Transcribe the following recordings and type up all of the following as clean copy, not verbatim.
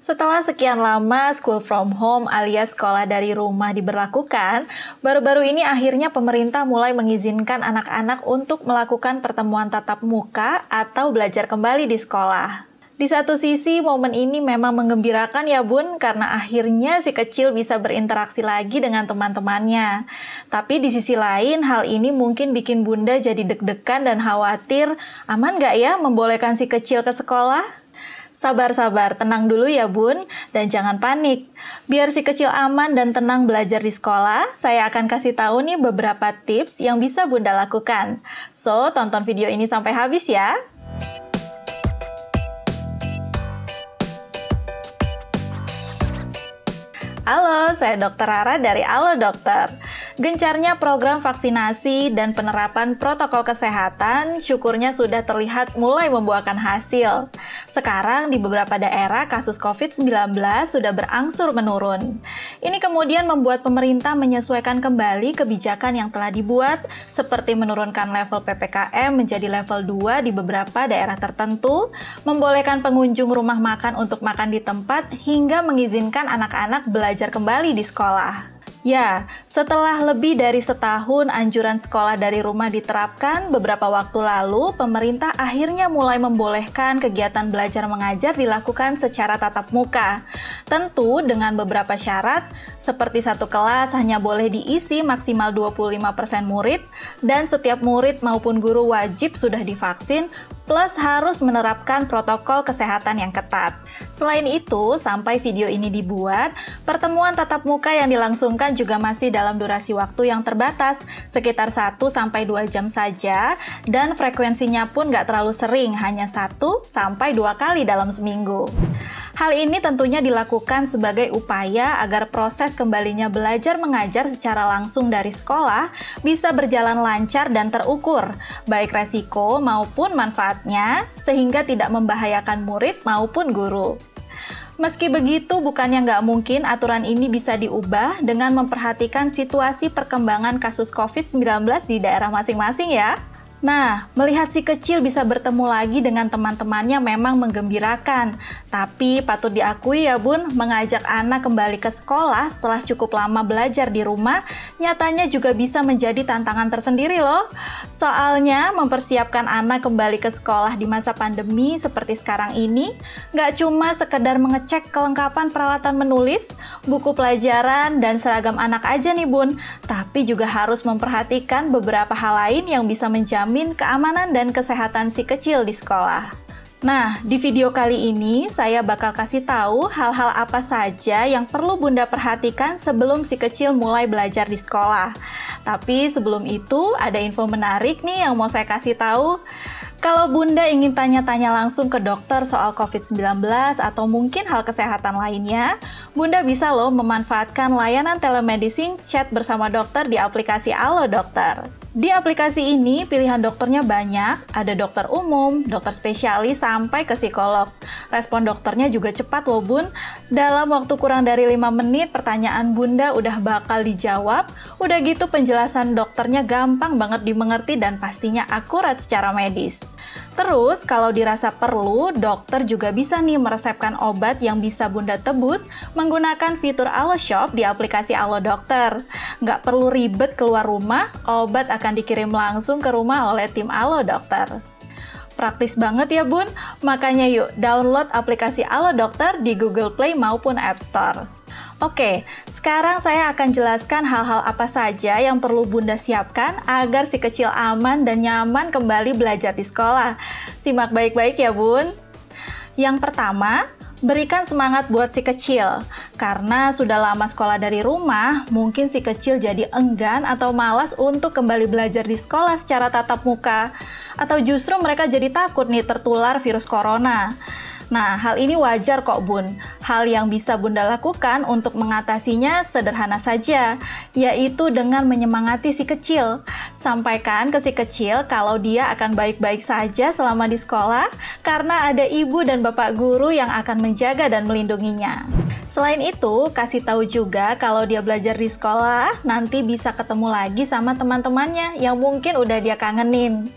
Setelah sekian lama school from home alias sekolah dari rumah diberlakukan, baru-baru ini akhirnya pemerintah mulai mengizinkan anak-anak untuk melakukan pertemuan tatap muka atau belajar kembali di sekolah. Di satu sisi, momen ini memang menggembirakan ya Bun, karena akhirnya si kecil bisa berinteraksi lagi dengan teman-temannya. Tapi di sisi lain, hal ini mungkin bikin Bunda jadi deg-degan dan khawatir, aman nggak ya membolehkan si kecil ke sekolah? Sabar-sabar, tenang dulu ya Bun, dan jangan panik. Biar si kecil aman dan tenang belajar di sekolah, saya akan kasih tahu nih beberapa tips yang bisa Bunda lakukan. So, tonton video ini sampai habis ya. Halo, saya Dr. Rara dari Halo Dokter. Gencarnya program vaksinasi dan penerapan protokol kesehatan syukurnya sudah terlihat mulai membuahkan hasil. Sekarang di beberapa daerah kasus COVID-19 sudah berangsur menurun. Ini kemudian membuat pemerintah menyesuaikan kembali kebijakan yang telah dibuat, seperti menurunkan level PPKM menjadi level 2 di beberapa daerah tertentu, membolehkan pengunjung rumah makan untuk makan di tempat, hingga mengizinkan anak-anak belajar kembali di sekolah. Ya, setelah lebih dari setahun anjuran sekolah dari rumah diterapkan, beberapa waktu lalu pemerintah akhirnya mulai membolehkan kegiatan belajar mengajar dilakukan secara tatap muka. Tentu dengan beberapa syarat, seperti satu kelas hanya boleh diisi maksimal 25% murid, dan setiap murid maupun guru wajib sudah divaksin, plus harus menerapkan protokol kesehatan yang ketat. Selain itu, sampai video ini dibuat, pertemuan tatap muka yang dilangsungkan juga masih dalam durasi waktu yang terbatas, sekitar 1-2 jam saja, dan frekuensinya pun nggak terlalu sering, hanya 1-2 kali dalam seminggu. Hal ini tentunya dilakukan sebagai upaya agar proses kembalinya belajar mengajar secara langsung dari sekolah bisa berjalan lancar dan terukur, baik resiko maupun manfaatnya, sehingga tidak membahayakan murid maupun guru. Meski begitu, bukannya nggak mungkin aturan ini bisa diubah dengan memperhatikan situasi perkembangan kasus COVID-19 di daerah masing-masing ya. Nah, melihat si kecil bisa bertemu lagi dengan teman-temannya memang menggembirakan. Tapi patut diakui ya Bun, mengajak anak kembali ke sekolah setelah cukup lama belajar di rumah, nyatanya juga bisa menjadi tantangan tersendiri loh. Soalnya, mempersiapkan anak kembali ke sekolah di masa pandemi seperti sekarang ini, nggak cuma sekedar mengecek kelengkapan peralatan menulis, buku pelajaran, dan seragam anak aja nih Bun, tapi juga harus memperhatikan beberapa hal lain yang bisa menjamin keamanan dan kesehatan si kecil di sekolah. Nah, di video kali ini saya bakal kasih tahu hal-hal apa saja yang perlu Bunda perhatikan sebelum si kecil mulai belajar di sekolah. Tapi sebelum itu, ada info menarik nih yang mau saya kasih tahu. Kalau Bunda ingin tanya-tanya langsung ke dokter soal COVID-19 atau mungkin hal kesehatan lainnya, Bunda bisa loh memanfaatkan layanan telemedicine chat bersama dokter di aplikasi Halo Dokter. Di aplikasi ini, pilihan dokternya banyak, ada dokter umum, dokter spesialis, sampai ke psikolog. Respon dokternya juga cepat loh Bun. Dalam waktu kurang dari 5 menit, pertanyaan Bunda udah bakal dijawab, udah gitu penjelasan dokternya gampang banget dimengerti dan pastinya akurat secara medis. Terus, kalau dirasa perlu, dokter juga bisa nih meresepkan obat yang bisa Bunda tebus menggunakan fitur Halo Shop di aplikasi Halo Dokter. Nggak perlu ribet keluar rumah, obat akan dikirim langsung ke rumah oleh tim Halo Dokter. Praktis banget ya Bun, makanya yuk download aplikasi Halo Dokter di Google Play maupun App Store. Oke, sekarang saya akan jelaskan hal-hal apa saja yang perlu Bunda siapkan agar si kecil aman dan nyaman kembali belajar di sekolah. Simak baik-baik ya Bun. Yang pertama, berikan semangat buat si kecil. Karena sudah lama sekolah dari rumah, mungkin si kecil jadi enggan atau malas untuk kembali belajar di sekolah secara tatap muka. Atau justru mereka jadi takut nih tertular virus corona. Nah, hal ini wajar kok Bun. Hal yang bisa Bunda lakukan untuk mengatasinya sederhana saja, yaitu dengan menyemangati si kecil. Sampaikan ke si kecil kalau dia akan baik-baik saja selama di sekolah, karena ada ibu dan bapak guru yang akan menjaga dan melindunginya. Selain itu, kasih tahu juga kalau dia belajar di sekolah, nanti bisa ketemu lagi sama teman-temannya yang mungkin udah dia kangenin.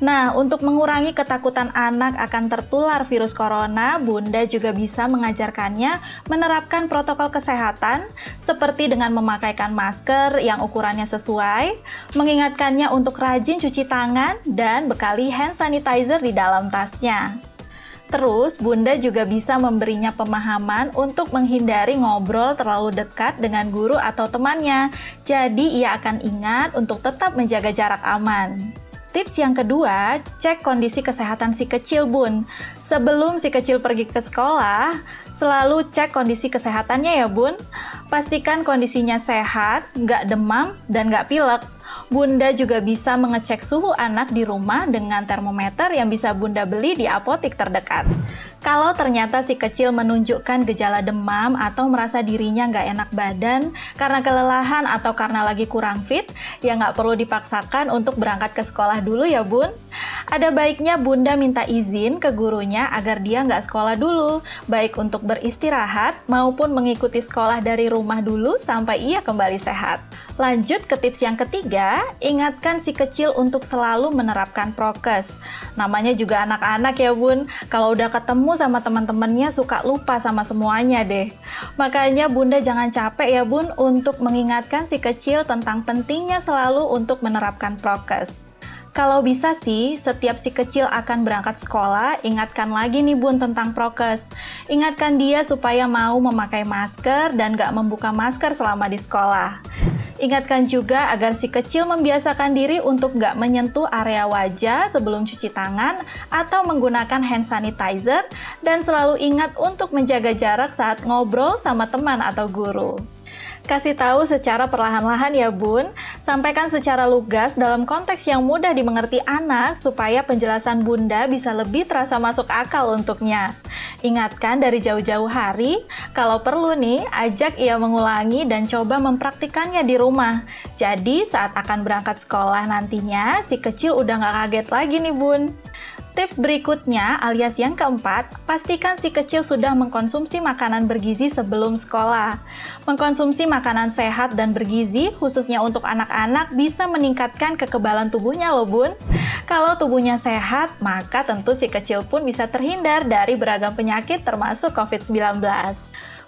Nah, untuk mengurangi ketakutan anak akan tertular virus corona, Bunda juga bisa mengajarkannya menerapkan protokol kesehatan seperti dengan memakaikan masker yang ukurannya sesuai, mengingatkannya untuk rajin cuci tangan, dan bekali hand sanitizer di dalam tasnya. Terus, Bunda juga bisa memberinya pemahaman untuk menghindari ngobrol terlalu dekat dengan guru atau temannya. Jadi, ia akan ingat untuk tetap menjaga jarak aman. Tips yang kedua, cek kondisi kesehatan si kecil, Bun. Sebelum si kecil pergi ke sekolah, selalu cek kondisi kesehatannya ya, Bun. Pastikan kondisinya sehat, nggak demam, dan nggak pilek. Bunda juga bisa mengecek suhu anak di rumah dengan termometer yang bisa Bunda beli di apotik terdekat. Kalau ternyata si kecil menunjukkan gejala demam atau merasa dirinya nggak enak badan karena kelelahan atau karena lagi kurang fit, ya nggak perlu dipaksakan untuk berangkat ke sekolah dulu ya, Bun. Ada baiknya Bunda minta izin ke gurunya agar dia nggak sekolah dulu, baik untuk beristirahat maupun mengikuti sekolah dari rumah dulu sampai ia kembali sehat. Lanjut ke tips yang ketiga, ingatkan si kecil untuk selalu menerapkan prokes. Namanya juga anak-anak ya, Bun. Kalau udah ketemu sama teman-temannya suka lupa sama semuanya deh. Makanya Bunda jangan capek ya, Bun, untuk mengingatkan si kecil tentang pentingnya selalu untuk menerapkan prokes. Kalau bisa sih, setiap si kecil akan berangkat sekolah, ingatkan lagi nih, Bun, tentang prokes. Ingatkan dia supaya mau memakai masker dan gak membuka masker selama di sekolah. Ingatkan juga agar si kecil membiasakan diri untuk nggak menyentuh area wajah sebelum cuci tangan atau menggunakan hand sanitizer, dan selalu ingat untuk menjaga jarak saat ngobrol sama teman atau guru. Kasih tahu secara perlahan-lahan ya, Bun. Sampaikan secara lugas dalam konteks yang mudah dimengerti anak supaya penjelasan Bunda bisa lebih terasa masuk akal untuknya. Ingatkan dari jauh-jauh hari, kalau perlu nih, ajak ia mengulangi dan coba mempraktikannya di rumah. Jadi saat akan berangkat sekolah nantinya, si kecil udah nggak kaget lagi nih, Bun. Tips berikutnya alias yang keempat, pastikan si kecil sudah mengkonsumsi makanan bergizi sebelum sekolah. Mengkonsumsi makanan sehat dan bergizi, khususnya untuk anak-anak, bisa meningkatkan kekebalan tubuhnya loh, Bun. Kalau tubuhnya sehat, maka tentu si kecil pun bisa terhindar dari beragam penyakit termasuk COVID-19.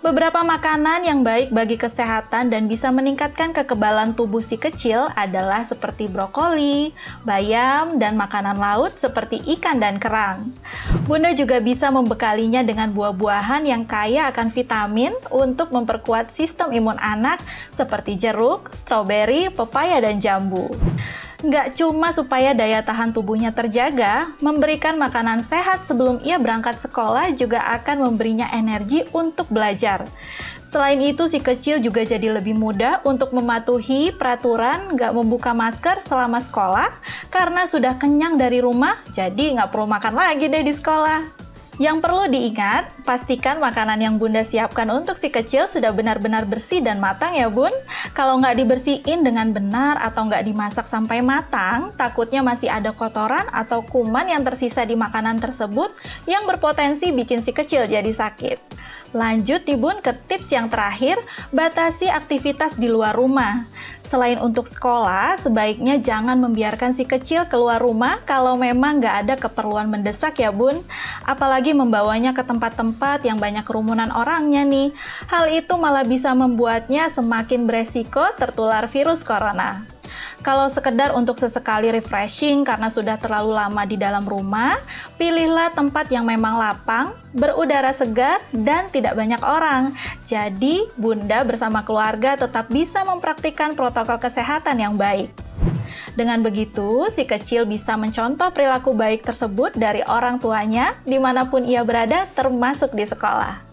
Beberapa makanan yang baik bagi kesehatan dan bisa meningkatkan kekebalan tubuh si kecil adalah seperti brokoli, bayam, dan makanan laut seperti ikan dan kerang. Bunda juga bisa membekalinya dengan buah-buahan yang kaya akan vitamin untuk memperkuat sistem imun anak seperti jeruk, stroberi, pepaya, dan jambu. Nggak cuma supaya daya tahan tubuhnya terjaga, memberikan makanan sehat sebelum ia berangkat sekolah juga akan memberinya energi untuk belajar. Selain itu, si kecil juga jadi lebih mudah untuk mematuhi peraturan nggak membuka masker selama sekolah karena sudah kenyang dari rumah, jadi nggak perlu makan lagi deh di sekolah. Yang perlu diingat, pastikan makanan yang Bunda siapkan untuk si kecil sudah benar-benar bersih dan matang ya, Bun. Kalau nggak dibersihin dengan benar atau nggak dimasak sampai matang, takutnya masih ada kotoran atau kuman yang tersisa di makanan tersebut yang berpotensi bikin si kecil jadi sakit. Lanjut nih, Bun, ke tips yang terakhir, batasi aktivitas di luar rumah. Selain untuk sekolah, sebaiknya jangan membiarkan si kecil keluar rumah kalau memang nggak ada keperluan mendesak ya, Bun. Apalagi membawanya ke tempat-tempat yang banyak kerumunan orangnya nih. Hal itu malah bisa membuatnya semakin beresiko tertular virus corona. Kalau sekedar untuk sesekali refreshing karena sudah terlalu lama di dalam rumah, pilihlah tempat yang memang lapang, berudara segar, dan tidak banyak orang. Jadi, Bunda bersama keluarga tetap bisa mempraktikkan protokol kesehatan yang baik. Dengan begitu, si kecil bisa mencontoh perilaku baik tersebut dari orang tuanya dimanapun ia berada, termasuk di sekolah.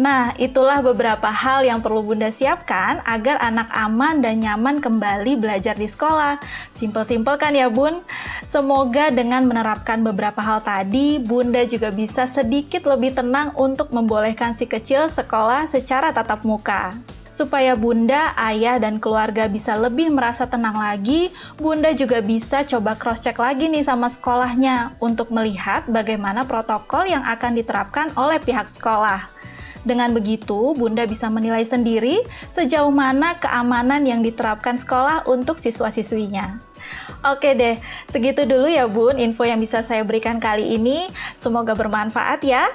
Nah, itulah beberapa hal yang perlu Bunda siapkan agar anak aman dan nyaman kembali belajar di sekolah. Simpel-simpel kan ya, Bun? Semoga dengan menerapkan beberapa hal tadi, Bunda juga bisa sedikit lebih tenang untuk membolehkan si kecil sekolah secara tatap muka. Supaya Bunda, ayah, dan keluarga bisa lebih merasa tenang lagi, Bunda juga bisa coba cross-check lagi nih sama sekolahnya untuk melihat bagaimana protokol yang akan diterapkan oleh pihak sekolah. Dengan begitu, Bunda bisa menilai sendiri sejauh mana keamanan yang diterapkan sekolah untuk siswa-siswinya. Oke deh, segitu dulu ya Bun info yang bisa saya berikan kali ini. Semoga bermanfaat ya.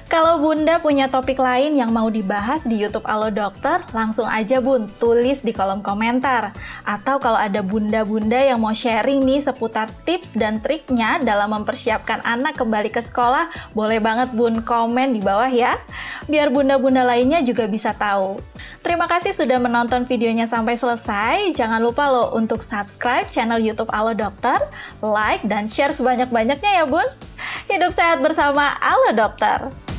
Kalau Bunda punya topik lain yang mau dibahas di YouTube Alo Dokter, langsung aja Bun tulis di kolom komentar. Atau kalau ada bunda-bunda yang mau sharing nih seputar tips dan triknya dalam mempersiapkan anak kembali ke sekolah, boleh banget Bun komen di bawah ya. Biar bunda-bunda lainnya juga bisa tahu. Terima kasih sudah menonton videonya sampai selesai. Jangan lupa loh untuk subscribe channel YouTube Alo Dokter, like dan share sebanyak-banyaknya ya Bun. Hidup sehat bersama Alo Dokter.